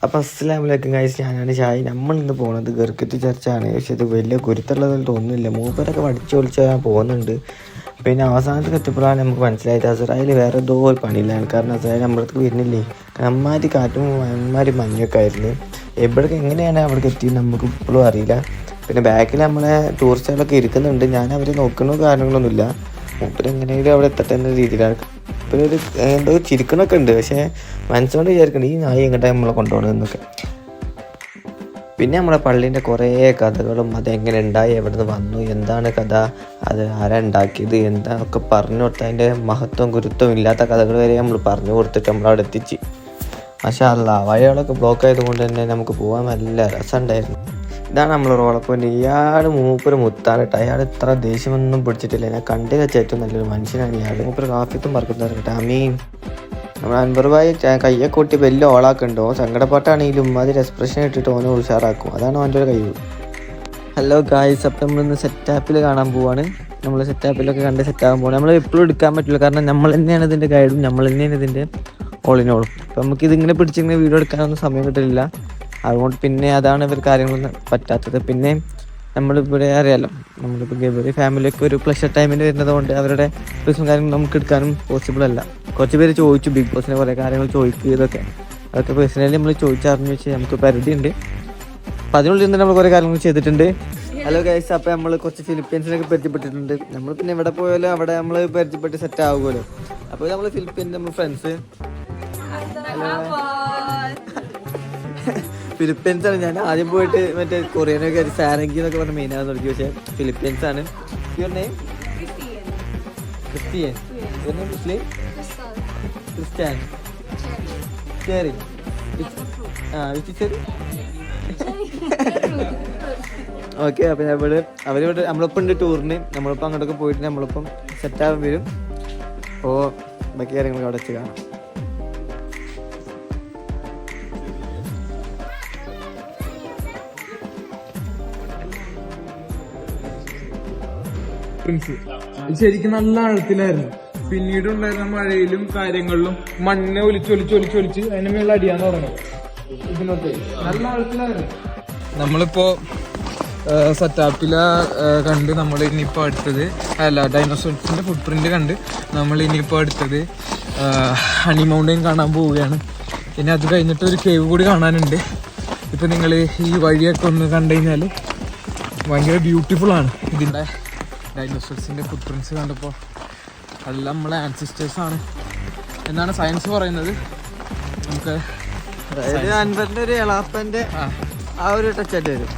അപ്പോൾ അസ്സലാമു ഗൈസ്, ഞാനാണ് ഷായി. നമ്മളിന്ന് പോകുന്നത് ഗർക്കറ്റ് ചർച്ചാണ്. പക്ഷെ ഇത് വലിയ ഗുരുത്തുള്ളതെന്ന് തോന്നുന്നില്ല. മൂപ്പരൊക്കെ പഠിച്ചു പൊളിച്ച് ഞാൻ പോകുന്നുണ്ട്. പിന്നെ അവസാനത്തിൽ എത്തിയപ്പോഴാണ് നമുക്ക് മനസ്സിലായത് അസറായിൽ വേറെ എന്തോ ഒരു പണിയില്ലാണ്. കാരണം അസറായിൽ നമ്മളടുത്ത് വരുന്നില്ലേ, അമ്മാരി കാറ്റും അമ്മാരി മഞ്ഞൊക്കെ ആയിരുന്നു. എവിടേക്ക് എങ്ങനെയാണ് അവിടേക്ക് എത്തിയത് നമുക്ക് ഇപ്പോഴും അറിയില്ല. പിന്നെ ബാക്കിൽ നമ്മളെ ടൂറിസ്റ്റുകളൊക്കെ ഇരിക്കുന്നുണ്ട്. ഞാൻ അവരെ നോക്കുന്ന കാര്യങ്ങളൊന്നുമില്ല. മൂപ്പര് എങ്ങനെയെങ്കിലും അവിടെ എത്തട്ടെ എന്ന രീതിയിലാണ്. പിന്നെ ഒരു എന്തോ ചിരിക്കണമൊക്കെ ഉണ്ട്. പക്ഷേ മനസ്സുകൊണ്ട് വിചാരിക്കണം ഈ നായി എങ്ങോട്ടാണ് നമ്മളെ കൊണ്ടുപോകണമെന്നൊക്കെ. പിന്നെ നമ്മളെ പള്ളീൻ്റെ കുറേ കഥകളും അതെങ്ങനെ ഉണ്ടായി, എവിടെ നിന്ന് വന്നു, എന്താണ് കഥ, അത് ആരാ ഉണ്ടാക്കിയത്, എന്താണൊക്കെ പറഞ്ഞു കൊടുത്ത് അതിൻ്റെ മഹത്വം ഗുരുത്വം ഇല്ലാത്ത കഥകൾ വരെ നമ്മൾ പറഞ്ഞു കൊടുത്തിട്ട് നമ്മളവിടെ എത്തിച്ച്. മാഷാ അല്ലാഹ്, വഴികളൊക്കെ ബ്ലോക്ക് ആയതുകൊണ്ട് തന്നെ നമുക്ക് പോകാൻ നല്ല രസമുണ്ടായിരുന്നു. ഇതാണ് നമ്മൾ റോളപ്പോയിൻ്റ്. ഇയാൾ മൂപ്പര് മുത്താണ് കേട്ടോ. അയാൾ ഇത്ര ദേഷ്യമൊന്നും പിടിച്ചിട്ടില്ല. ഞാൻ കണ്ടു വെച്ച ഏറ്റവും നല്ലൊരു മനുഷ്യനാണ് ഇയാൾ. മൂപ്പര് കാഫിത്തും പറക്കുന്നവർ കേട്ടോ. അമീൻ നമ്മൾ അൻവർ ഭായി കയ്യൊക്കെ കൂട്ടി വലിയ ഓളാക്കുന്നുണ്ടോ. സങ്കടപ്പാട്ടാണെങ്കിലും അതിൽ എക്സ്പ്രഷൻ ഇട്ടിട്ട് ഓനെ ഉഷാറാക്കും. അതാണ് അവൻ്റെ ഒരു കഴിവ്. ഹലോ ഗായ്സ്, അപ്പം നമ്മളിന്ന് സെറ്റാപ്പിൽ കാണാൻ പോവാണ്. നമ്മൾ സെറ്റാപ്പിലൊക്കെ കണ്ട് സെറ്റാകാൻ പോകണം. നമ്മൾ എപ്പോഴും എടുക്കാൻ പറ്റില്ല, കാരണം നമ്മൾ തന്നെയാണ് ഇതിൻ്റെ ഗൈഡും, നമ്മൾ തന്നെയാണ് ഇതിൻ്റെ ഓളിനോളും. അപ്പം നമുക്കിതിങ്ങനെ പിടിച്ചിങ്ങനെ വീഡിയോ എടുക്കാനൊന്നും സമയം കിട്ടില്ല. അതുകൊണ്ട് പിന്നെ അതാണ് ഇവർ കാര്യങ്ങളൊന്നും പറ്റാത്തത്. പിന്നെ നമ്മളിവിടെ അറിയാമല്ലോ, നമ്മളിപ്പോൾ ഗബറി ഫാമിലിയൊക്കെ ഒരു പ്ലഷർ ടൈമിന് വരുന്നത് കൊണ്ട് അവരുടെ പ്രശ്നം കാര്യങ്ങൾ നമുക്ക് എടുക്കാനും പോസിബിൾ അല്ല. കുറച്ച് പേര് ചോദിച്ചു ബിഗ് ബോസിനെ കുറേ കാര്യങ്ങൾ ചോദിക്കുക, അതൊക്കെ പേഴ്സണലി നമ്മൾ ചോദിച്ചറിഞ്ഞു വെച്ച് നമുക്ക് പരിധിയുണ്ട്. അപ്പം അതിനുള്ളിൽ നിന്ന് നമ്മൾ കുറേ കാര്യങ്ങൾ ചെയ്തിട്ടുണ്ട്. ഹലോ ഗൈസ്, അപ്പോൾ നമ്മൾ കുറച്ച് ഫിലിപ്പീൻസിനൊക്കെ പരിചയപ്പെട്ടിട്ടുണ്ട്. നമ്മൾ പിന്നെ എവിടെ പോയാലും അവിടെ നമ്മൾ പരിചയപ്പെട്ട് സെറ്റ് ആകുമല്ലോ. അപ്പോൾ നമ്മൾ ഫിലിപ്പീൻസ് നമ്മൾ ഫ്രണ്ട്സ്. ഫിലിപ്പീൻസ് ആണ്. ഞാൻ ആദ്യം പോയിട്ട് മറ്റേ കൊറിയനൊക്കെ സാരംഗി എന്നൊക്കെ പറഞ്ഞ മെയിനാണെന്ന് തുടങ്ങി. പക്ഷേ ഫിലിപ്പീൻസ് ആണ്. ക്രിസ്ത്യൻ മുസ്ലിം ക്രിസ്ത്യാൻ ശരി ഓക്കെ. അപ്പം അവരിവിടെ നമ്മളിപ്പോൾ ഉണ്ട് ടൂറിന്. നമ്മളിപ്പോൾ അങ്ങോട്ടൊക്കെ പോയിട്ട് നമ്മളിപ്പം സെറ്റാകാൻ വരും. അപ്പോൾ ബാക്കി കാര്യങ്ങളൊക്കെ അവിടെ വെച്ച് കാണാം. ശരിക്കും നല്ല ആഴത്തിലായിരുന്നു. പിന്നീട് ഉണ്ടായിരുന്ന മഴയിലും കാര്യങ്ങളിലും മണ്ണിനെ ഒലിച്ചൊലിച്ച് അതിന് മേളിൽ അടിയാൻ തുടങ്ങി. ഇതിനൊക്കെ നല്ല ആഴത്തിലായിരുന്നു. നമ്മളിപ്പോ സെറ്റാപ്പില കണ്ട് നമ്മൾ ഇനിയിപ്പോ അടുത്തത് ഡൈനോസോർസിന്റെ ഫുട് പ്രിന്റ് കണ്ട് നമ്മൾ ഇനിയിപ്പോ അടുത്തത് ഹണി മൗണ്ടൈൻ കാണാൻ പോവുകയാണ്. പിന്നെ അത് കഴിഞ്ഞിട്ട് ഒരു കേവ് കൂടി കാണാനുണ്ട്. ഇപ്പൊ നിങ്ങൾ ഈ വഴിയൊക്കെ ഒന്ന് കണ്ടു കഴിഞ്ഞാൽ ഭയങ്കര ബ്യൂട്ടിഫുൾ ആണ്. ഇതിന്റെ ഡൈനോസോർസിന്റെ ഫുട് പ്രിന്റ്സ് കണ്ടപ്പോൾ അതെല്ലാം നമ്മളെ ആൻസിസ്റ്റേഴ്സ് ആണ് എന്നാണ് സയൻസ് പറയുന്നത്. നമുക്ക് അൻവറിന്റെ ഒരു എളാപ്പന്റെ ആ ഒരു ടച്ച് ആയിട്ട് വരും.